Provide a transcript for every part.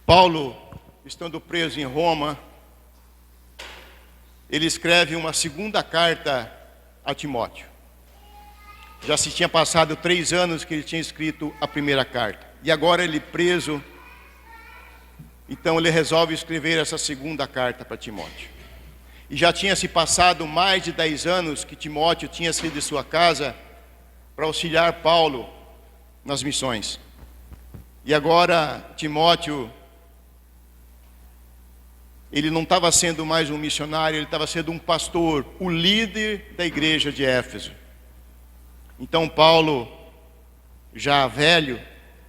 Paulo, estando preso em Roma, ele escreve uma segunda carta a Timóteo. Já se tinha passado 3 anos que ele tinha escrito a primeira carta. E agora ele preso, então ele resolve escrever essa segunda carta para Timóteo. E já tinha se passado mais de 10 anos que Timóteo tinha saído de sua casa para auxiliar Paulo nas missões. E agora Timóteo, ele não estava sendo mais um missionário, ele estava sendo um pastor, o líder da igreja de Éfeso. Então Paulo, já velho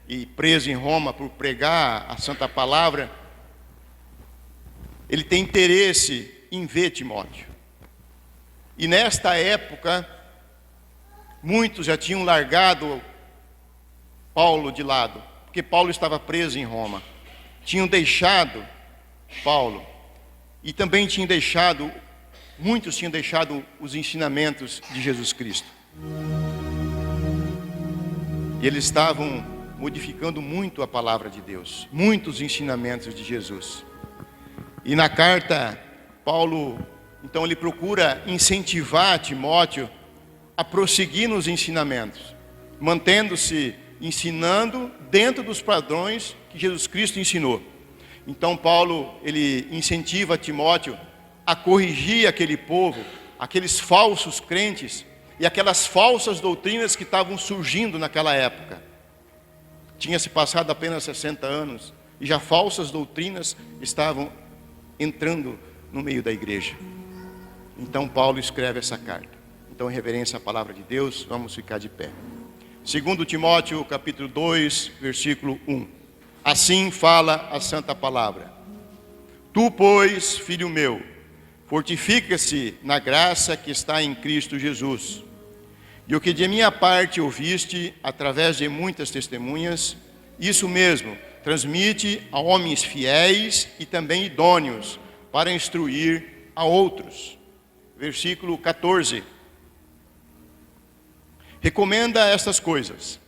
e preso em Roma por pregar a santa palavra, ele tem interesse em ver Timóteo. E nesta época, muitos já tinham largado Paulo de lado, porque Paulo estava preso em Roma. Tinham deixado Paulo. E também muitos tinham deixado os ensinamentos de Jesus Cristo. E eles estavam modificando muito a palavra de Deus, muitos ensinamentos de Jesus. E na carta, Paulo, então ele procura incentivar Timóteo a prosseguir nos ensinamentos, mantendo-se ensinando dentro dos padrões que Jesus Cristo ensinou. Então Paulo, ele incentiva Timóteo a corrigir aquele povo, aqueles falsos crentes e aquelas falsas doutrinas que estavam surgindo naquela época. Tinha se passado apenas 60 anos e já falsas doutrinas estavam entrando no meio da igreja. Então Paulo escreve essa carta. Então, em reverência à palavra de Deus, vamos ficar de pé. 2 Timóteo, capítulo 2, versículo 1. Assim fala a santa palavra. Tu, pois, filho meu, fortifica-se na graça que está em Cristo Jesus. E o que de minha parte ouviste, através de muitas testemunhas, isso mesmo, transmite a homens fiéis e também idôneos, para instruir a outros. Versículo 14. Recomenda estas coisas.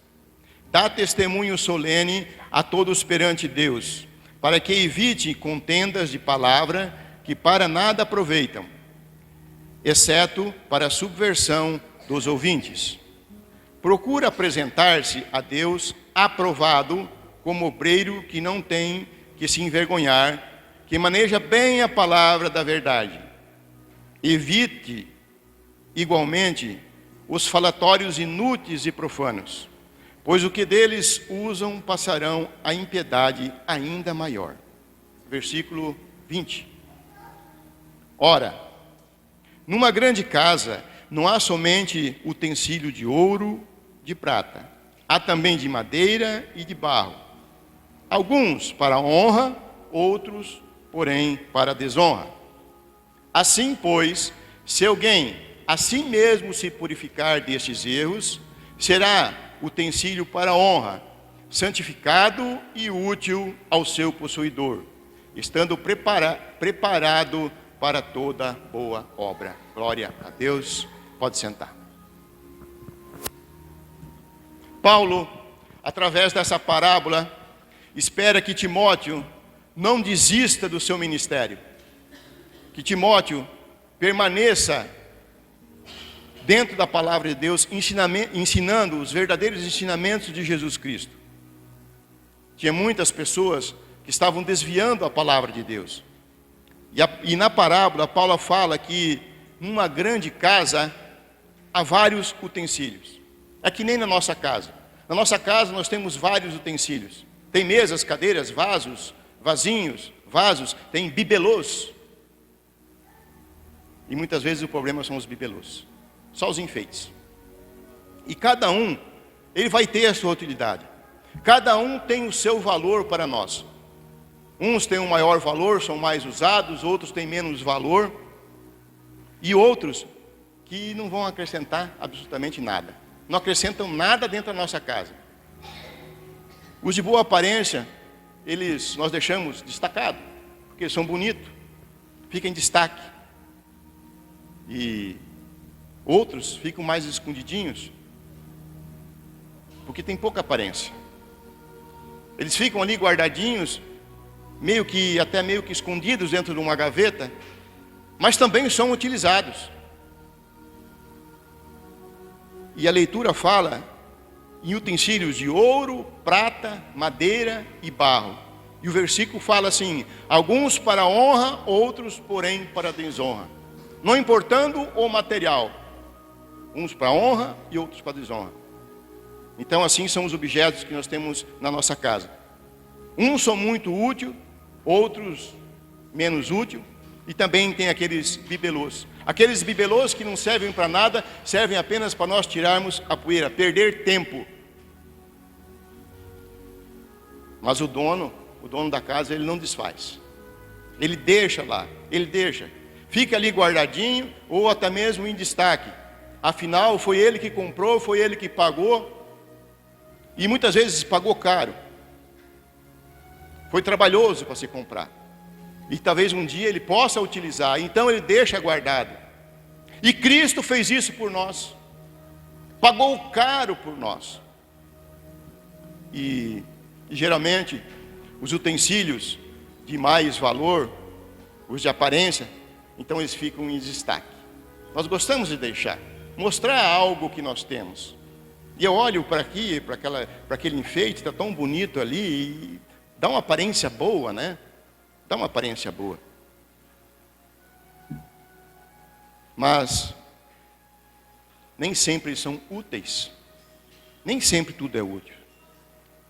Dá testemunho solene a todos perante Deus, para que evite contendas de palavra que para nada aproveitam, exceto para a subversão dos ouvintes. Procura apresentar-se a Deus aprovado, como obreiro que não tem que se envergonhar, que maneja bem a palavra da verdade. Evite, igualmente, os falatórios inúteis e profanos, pois o que deles usam passarão a impiedade ainda maior. Versículo 20. Ora, numa grande casa não há somente utensílio de ouro, de prata, há também de madeira e de barro. Alguns para honra, outros, porém, para desonra. Assim, pois, se alguém a si mesmo se purificar destes erros, será utensílio para honra, santificado e útil ao seu possuidor, estando preparado para toda boa obra. Glória a Deus. Pode sentar. Paulo, através dessa parábola, espera que Timóteo não desista do seu ministério, que Timóteo permaneça dentro da palavra de Deus, ensinando os verdadeiros ensinamentos de Jesus Cristo. Tinha muitas pessoas que estavam desviando a palavra de Deus. E na parábola, Paulo fala que numa grande casa há vários utensílios. É que nem na nossa casa. Na nossa casa nós temos vários utensílios. Tem mesas, cadeiras, vasos, vasinhos, vasos, tem bibelôs. E muitas vezes o problema são os bibelôs. Só os enfeites. E cada um, ele vai ter a sua utilidade. Cada um tem o seu valor para nós. Uns têm um maior valor, são mais usados, outros têm menos valor. E outros que não vão acrescentar absolutamente nada. Não acrescentam nada dentro da nossa casa. Os de boa aparência, nós deixamos destacado, porque são bonitos, ficam em destaque. E outros ficam mais escondidinhos, porque tem pouca aparência. Eles ficam ali guardadinhos, até meio que escondidos dentro de uma gaveta, mas também são utilizados. E a leitura fala em utensílios de ouro, prata, madeira e barro. E o versículo fala assim: alguns para honra, outros, porém, para desonra. Não importando o material, uns para honra e outros para desonra. Então, assim são os objetos que nós temos na nossa casa. Uns são muito úteis, outros menos úteis. E também tem aqueles bibelôs. Aqueles bibelôs que não servem para nada, servem apenas para nós tirarmos a poeira, perder tempo. Mas o dono da casa, ele não desfaz. Ele deixa lá, ele deixa. Fica ali guardadinho ou até mesmo em destaque. Afinal, foi ele que comprou, foi ele que pagou. E muitas vezes pagou caro. Foi trabalhoso para se comprar. E talvez um dia ele possa utilizar. Então ele deixa guardado. E Cristo fez isso por nós. Pagou caro por nós. E geralmente os utensílios de mais valor, os de aparência, então eles ficam em destaque. Nós gostamos de deixar, mostrar algo que nós temos. E eu olho para aqui, para aquele enfeite, está tão bonito ali, e dá uma aparência boa, né? Dá uma aparência boa. Mas nem sempre são úteis. Nem sempre tudo é útil.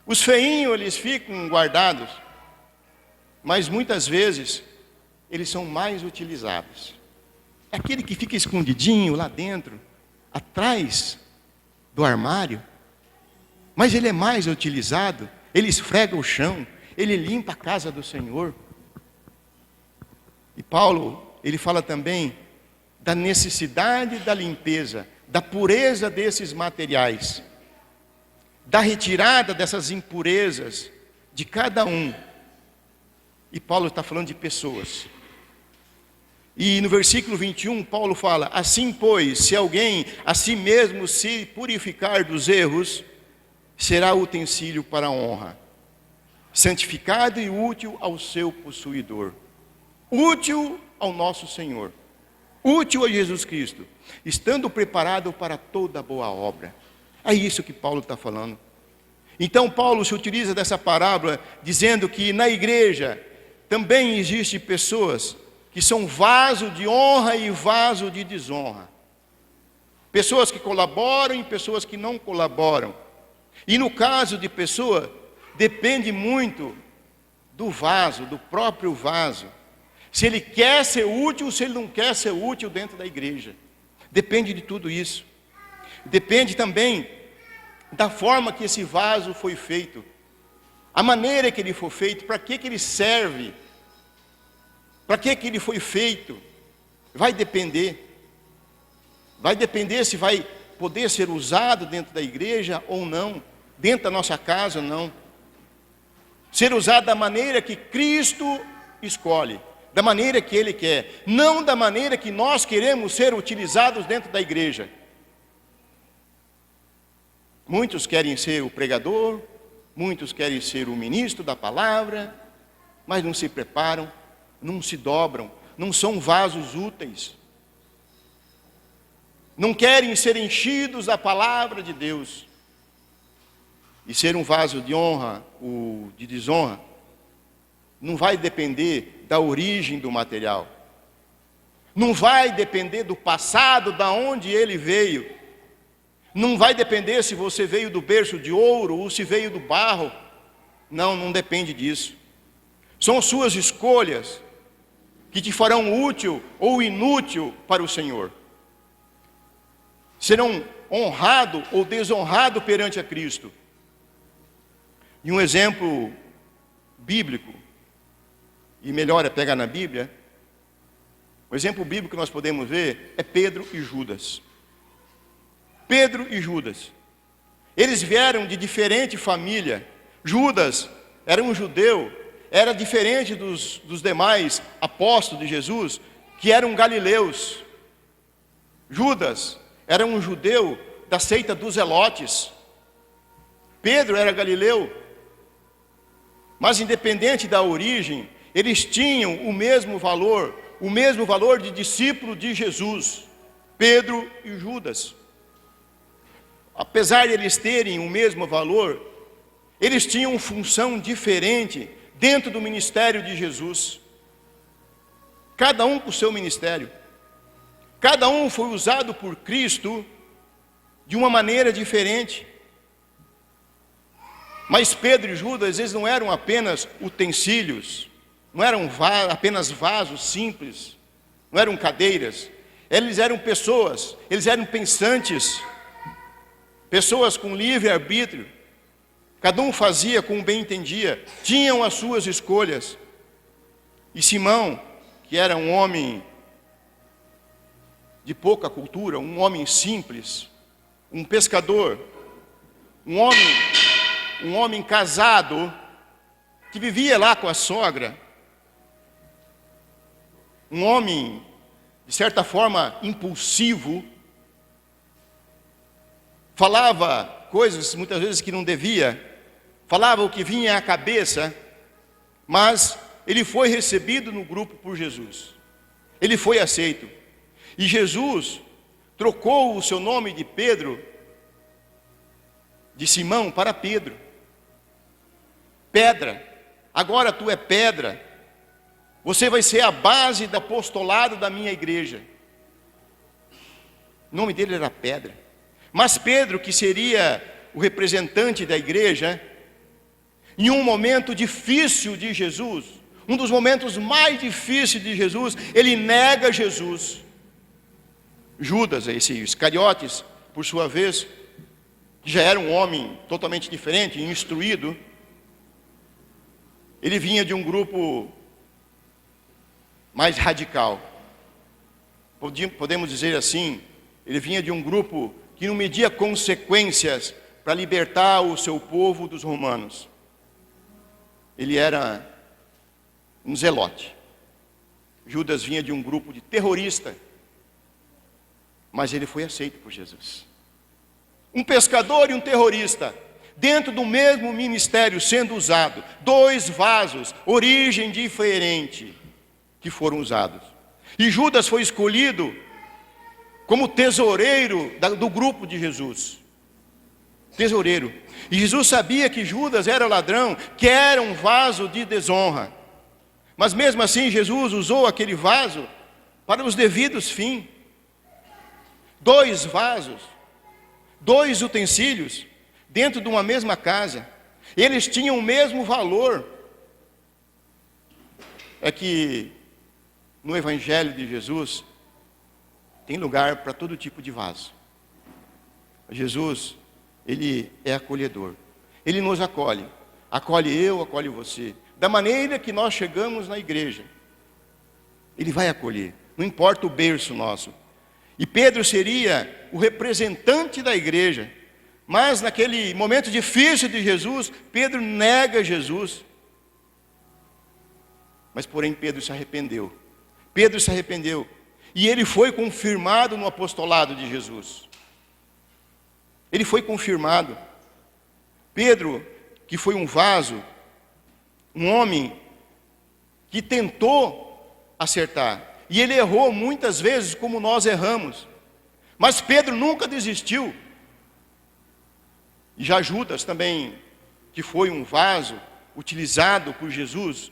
Os feinhos, eles ficam guardados, mas muitas vezes eles são mais utilizados. É aquele que fica escondidinho lá dentro, atrás do armário, mas ele é mais utilizado, ele esfrega o chão, ele limpa a casa do Senhor. E Paulo, ele fala também da necessidade da limpeza, da pureza desses materiais, da retirada dessas impurezas de cada um. E Paulo está falando de pessoas. E no versículo 21, Paulo fala: assim, pois, se alguém a si mesmo se purificar dos erros, será utensílio para a honra, santificado e útil ao seu possuidor. Útil ao nosso Senhor, útil a Jesus Cristo, estando preparado para toda boa obra. É isso que Paulo está falando. Então Paulo se utiliza dessa parábola, dizendo que na igreja também existem pessoas que são vaso de honra e vaso de desonra. Pessoas que colaboram e pessoas que não colaboram. E no caso de pessoa, depende muito do vaso, do próprio vaso. Se ele quer ser útil, se ele não quer ser útil dentro da igreja. Depende de tudo isso. Depende também da forma que esse vaso foi feito. A maneira que ele foi feito, para que ele serve. Para que ele foi feito. Vai depender. Vai depender se vai poder ser usado dentro da igreja ou não. Dentro da nossa casa ou não. Ser usado da maneira que Cristo escolhe. Da maneira que Ele quer, não da maneira que nós queremos ser utilizados dentro da igreja. Muitos querem ser o pregador, muitos querem ser o ministro da palavra, mas não se preparam, não se dobram, não são vasos úteis. Não querem ser enchidos da palavra de Deus. E ser um vaso de honra ou de desonra não vai depender da origem do material. Não vai depender do passado, da onde ele veio. Não vai depender se você veio do berço de ouro ou se veio do barro. Não, não depende disso. São suas escolhas que te farão útil ou inútil para o Senhor. Serão honrado ou desonrado perante a Cristo. E um exemplo bíblico, e melhor é pegar na Bíblia, o exemplo bíblico que nós podemos ver é Pedro e Judas. Pedro e Judas. Eles vieram de diferente família. Judas era um judeu, era diferente dos demais apóstolos de Jesus, que eram galileus. Judas era um judeu da seita dos Zelotes. Pedro era galileu. Mas independente da origem, eles tinham o mesmo valor de discípulo de Jesus, Pedro e Judas. Apesar de eles terem o mesmo valor, eles tinham função diferente dentro do ministério de Jesus. Cada um com o seu ministério. Cada um foi usado por Cristo de uma maneira diferente. Mas Pedro e Judas, eles não eram apenas utensílios, não eram apenas vasos simples, não eram cadeiras. Eles eram pessoas, eles eram pensantes, pessoas com livre-arbítrio. Cada um fazia como bem entendia, tinham as suas escolhas. E Simão, que era um homem de pouca cultura, um homem simples, um pescador, um homem casado, que vivia lá com a sogra, um homem, de certa forma, impulsivo, falava coisas muitas vezes que não devia, falava o que vinha à cabeça, mas ele foi recebido no grupo por Jesus. Ele foi aceito. E Jesus trocou o seu nome de Pedro, de Simão, para Pedro. Pedra. Agora tu é pedra. Você vai ser a base do apostolado da minha igreja. O nome dele era Pedra. Mas Pedro, que seria o representante da igreja, em um momento difícil de Jesus, um dos momentos mais difíceis de Jesus, ele nega Jesus. Judas, esse Iscariotes, por sua vez, que já era um homem totalmente diferente, instruído, ele vinha de um grupo mais radical. Podemos dizer assim, ele vinha de um grupo que não media consequências para libertar o seu povo dos romanos. Ele era um zelote. Judas vinha de um grupo de terrorista, mas ele foi aceito por Jesus. Um pescador e um terrorista, dentro do mesmo ministério sendo usado, dois vasos, origem diferente, que foram usados. E Judas foi escolhido como tesoureiro do grupo de Jesus. Tesoureiro. E Jesus sabia que Judas era ladrão, que era um vaso de desonra. Mas mesmo assim Jesus usou aquele vaso para os devidos fins. Dois vasos, dois utensílios, dentro de uma mesma casa. Eles tinham o mesmo valor. É que no Evangelho de Jesus tem lugar para todo tipo de vaso. Jesus, ele é acolhedor. Ele nos acolhe. Acolhe eu, acolhe você. Da maneira que nós chegamos na igreja, ele vai acolher. Não importa o berço nosso. E Pedro seria o representante da igreja. Mas naquele momento difícil de Jesus, Pedro nega Jesus. Mas porém Pedro se arrependeu. Pedro se arrependeu. E ele foi confirmado no apostolado de Jesus. Ele foi confirmado. Pedro, que foi um vaso, um homem que tentou acertar. E ele errou muitas vezes como nós erramos. Mas Pedro nunca desistiu. E já Judas também, que foi um vaso utilizado por Jesus.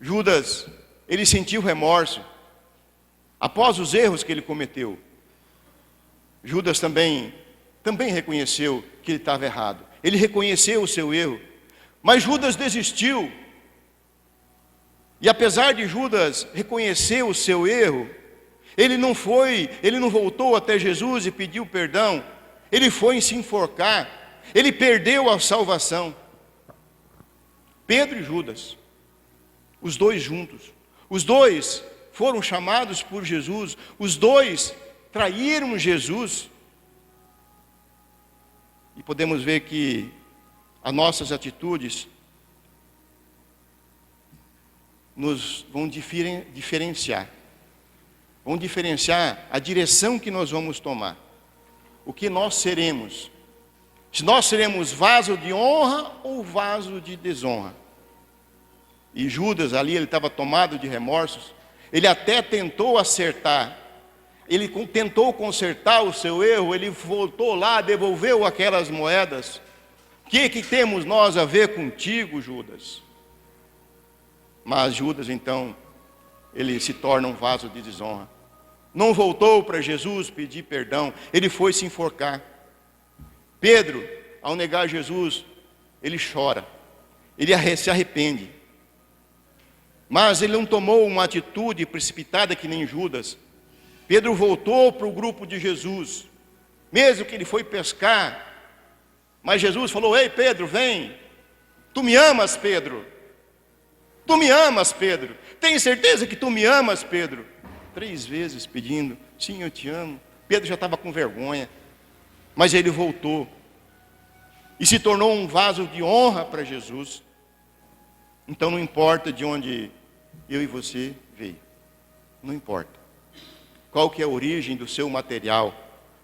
Judas, ele sentiu remorso após os erros que ele cometeu. Judas também reconheceu que ele estava errado. Ele reconheceu o seu erro. Mas Judas desistiu. E apesar de Judas reconhecer o seu erro, ele não voltou até Jesus e pediu perdão. Ele foi se enforcar. Ele perdeu a salvação. Pedro e Judas, os dois juntos. Os dois foram chamados por Jesus. Os dois traíram Jesus. E podemos ver que as nossas atitudes nos vão diferenciar. Vão diferenciar a direção que nós vamos tomar. O que nós seremos. Se nós seremos vaso de honra ou vaso de desonra. E Judas ali, ele estava tomado de remorsos. Ele até tentou acertar. Ele tentou consertar o seu erro. Ele voltou lá, devolveu aquelas moedas. O que temos nós a ver contigo, Judas? Mas Judas, então, ele se torna um vaso de desonra. Não voltou para Jesus pedir perdão. Ele foi se enforcar. Pedro, ao negar Jesus, ele chora. Ele se arrepende. Mas ele não tomou uma atitude precipitada que nem Judas. Pedro voltou para o grupo de Jesus, mesmo que ele foi pescar. Mas Jesus falou: ei Pedro, vem. Tu me amas, Pedro? Tu me amas, Pedro? Tem certeza que tu me amas, Pedro? 3 vezes pedindo: sim, eu te amo. Pedro já estava com vergonha. Mas ele voltou. E se tornou um vaso de honra para Jesus. Então não importa de onde eu e você veio. Não importa. Qual que é a origem do seu material.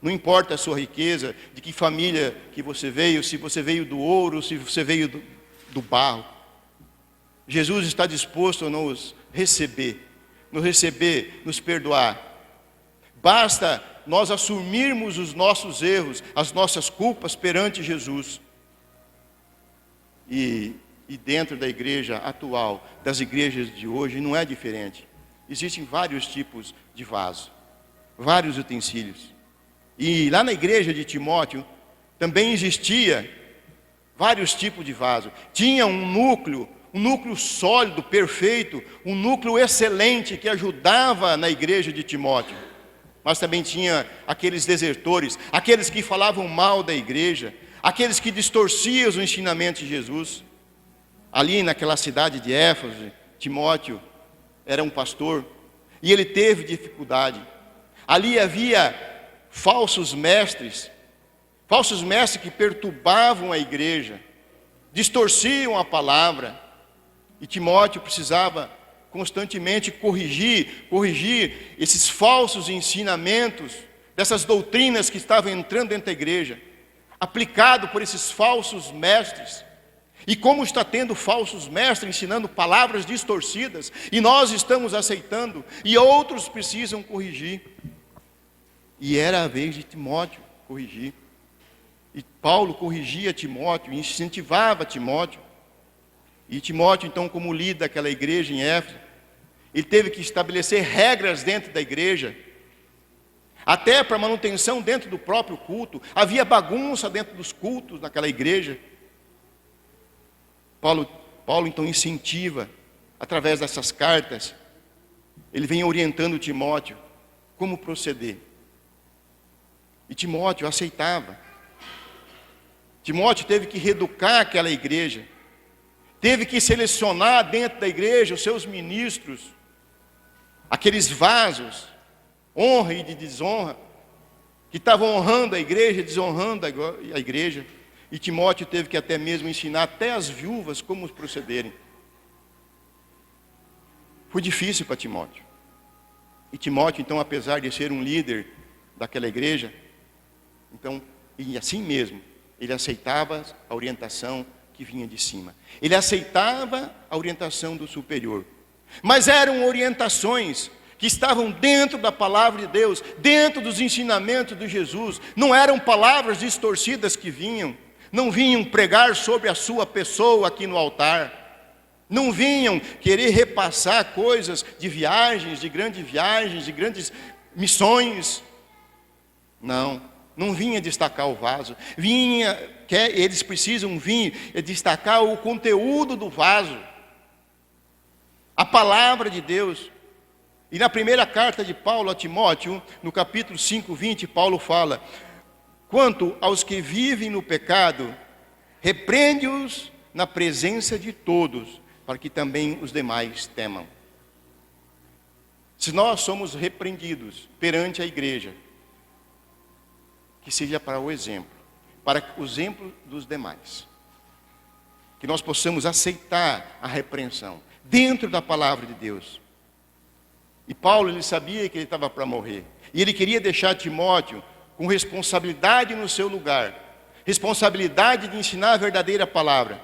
Não importa a sua riqueza, de que família que você veio, se você veio do ouro, se você veio do barro. Jesus está disposto a nos receber, nos perdoar. Basta nós assumirmos os nossos erros, as nossas culpas perante Jesus. E dentro da igreja atual, das igrejas de hoje, não é diferente. Existem vários tipos de vaso, vários utensílios. E lá na igreja de Timóteo, também existia vários tipos de vaso. Tinha um núcleo sólido, perfeito, um núcleo excelente que ajudava na igreja de Timóteo. Mas também tinha aqueles desertores, aqueles que falavam mal da igreja, aqueles que distorciam os ensinamentos de Jesus. Ali naquela cidade de Éfeso, Timóteo era um pastor e ele teve dificuldade. Ali havia falsos mestres que perturbavam a igreja, distorciam a palavra. E Timóteo precisava constantemente corrigir esses falsos ensinamentos, dessas doutrinas que estavam entrando dentro da igreja, aplicado por esses falsos mestres. E como está tendo falsos mestres ensinando palavras distorcidas, e nós estamos aceitando, e outros precisam corrigir. E era a vez de Timóteo corrigir. E Paulo corrigia Timóteo, incentivava Timóteo. E Timóteo, então, como líder daquela igreja em Éfeso, ele teve que estabelecer regras dentro da igreja, até para manutenção dentro do próprio culto. Havia bagunça dentro dos cultos naquela igreja. Paulo então incentiva, através dessas cartas, ele vem orientando Timóteo como proceder. E Timóteo aceitava. Timóteo teve que reeducar aquela igreja, teve que selecionar dentro da igreja os seus ministros, aqueles vasos, honra e de desonra, que estavam honrando a igreja, desonrando a igreja. E Timóteo teve que até mesmo ensinar até as viúvas como procederem. Foi difícil para Timóteo. E Timóteo, então, apesar de ser um líder daquela igreja, então, e assim mesmo, ele aceitava a orientação que vinha de cima. Ele aceitava a orientação do superior. Mas eram orientações que estavam dentro da palavra de Deus, dentro dos ensinamentos de Jesus. Não eram palavras distorcidas que vinham. Não vinham pregar sobre a sua pessoa aqui no altar. Não vinham querer repassar coisas de viagens, de grandes missões. Não vinha destacar o vaso. Eles precisam vir destacar o conteúdo do vaso. A palavra de Deus. E na primeira carta de Paulo a Timóteo, no capítulo 5:20, Paulo fala: quanto aos que vivem no pecado, repreende-os na presença de todos, para que também os demais temam. Se nós somos repreendidos perante a igreja, que seja para o exemplo dos demais. Que nós possamos aceitar a repreensão dentro da palavra de Deus. E Paulo, ele sabia que ele estava para morrer. E ele queria deixar Timóteo com responsabilidade no seu lugar. Responsabilidade de ensinar a verdadeira palavra.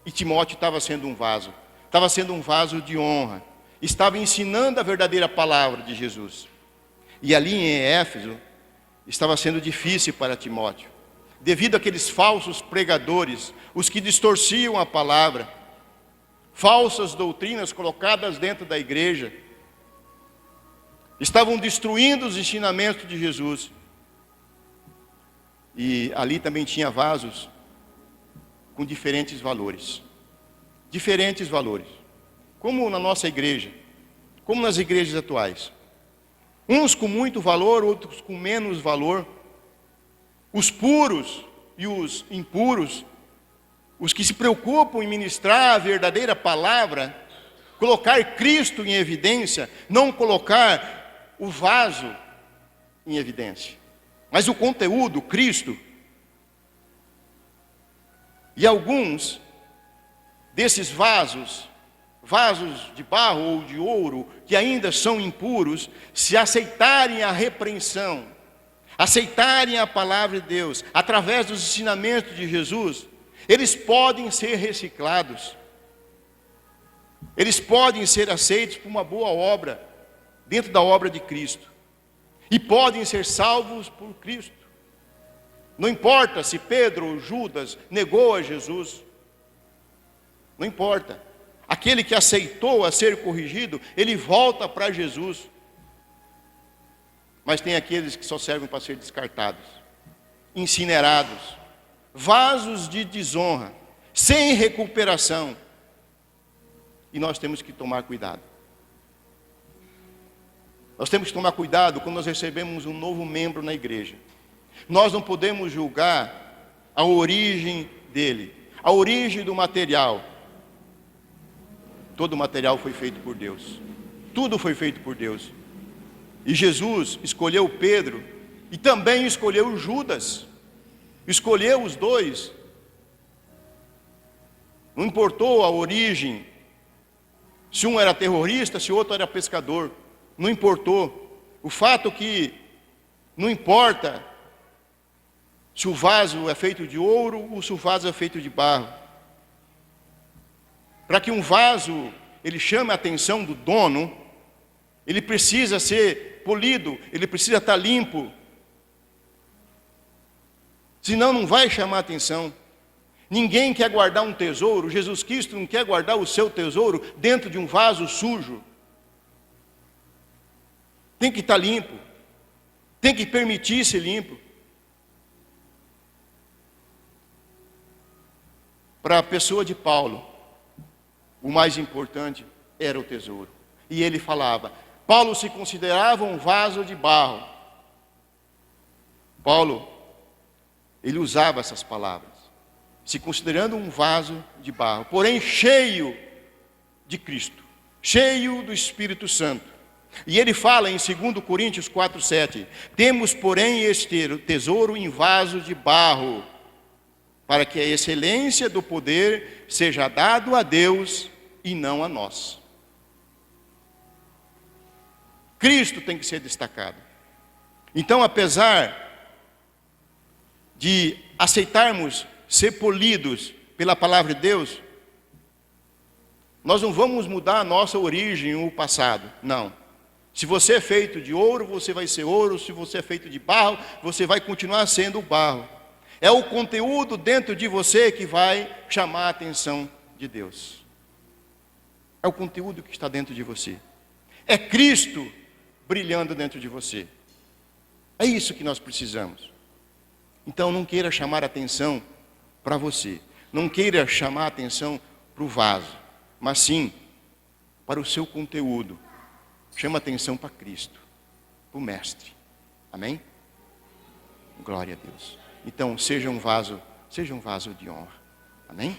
E Timóteo estava sendo um vaso. estava sendo um vaso de honra, estava ensinando a verdadeira palavra de Jesus. E ali em Éfeso, estava sendo difícil para Timóteo, devido àqueles falsos pregadores, os que distorciam a palavra, falsas doutrinas colocadas dentro da igreja, estavam destruindo os ensinamentos de Jesus. E ali também tinha vasos com diferentes valores. Diferentes valores. Como na nossa igreja, como nas igrejas atuais. Uns com muito valor, outros com menos valor. Os puros e os impuros, os que se preocupam em ministrar a verdadeira palavra, colocar Cristo em evidência, não colocar o vaso em evidência, mas o conteúdo, Cristo. E alguns desses vasos de barro ou de ouro, que ainda são impuros, se aceitarem a repreensão, aceitarem a palavra de Deus, através dos ensinamentos de Jesus, eles podem ser reciclados, eles podem ser aceitos por uma boa obra, dentro da obra de Cristo, e podem ser salvos por Cristo. Não importa se Pedro ou Judas negou a Jesus, não importa. Aquele que aceitou a ser corrigido, ele volta para Jesus. Mas tem aqueles que só servem para ser descartados, incinerados, vasos de desonra, sem recuperação. E nós temos que tomar cuidado. Nós temos que tomar cuidado quando nós recebemos um novo membro na igreja. Nós não podemos julgar a origem dele, a origem do material. Todo o material foi feito por Deus. Tudo foi feito por Deus. E Jesus escolheu Pedro e também escolheu Judas. Escolheu os dois. Não importou a origem, se um era terrorista, se o outro era pescador. Não importou. O fato que não importa se o vaso é feito de ouro ou se o vaso é feito de barro. Para que um vaso ele chame a atenção do dono, ele precisa ser polido, ele precisa estar limpo. Senão não vai chamar a atenção. Ninguém quer guardar um tesouro, Jesus Cristo não quer guardar o seu tesouro dentro de um vaso sujo. Tem que estar limpo, tem que permitir ser limpo. Para a pessoa de Paulo, o mais importante era o tesouro. E ele falava, Paulo se considerava um vaso de barro. Paulo, ele usava essas palavras, se considerando um vaso de barro, porém cheio de Cristo, cheio do Espírito Santo. E ele fala em 2 Coríntios 4:7, temos, porém, este tesouro em vaso de barro, para que a excelência do poder seja dado a Deus e não a nós. Cristo tem que ser destacado. Então, apesar de aceitarmos ser polidos pela palavra de Deus, nós não vamos mudar a nossa origem ou o passado, não. Se você é feito de ouro, você vai ser ouro. Se você é feito de barro, você vai continuar sendo barro. É o conteúdo dentro de você que vai chamar a atenção de Deus. É o conteúdo que está dentro de você. É Cristo brilhando dentro de você. É isso que nós precisamos. Então não queira chamar a atenção para você. Não queira chamar a atenção para o vaso. Mas sim para o seu conteúdo. Chama atenção para Cristo, para o Mestre. Amém? Glória a Deus. Então, seja um vaso de honra. Amém?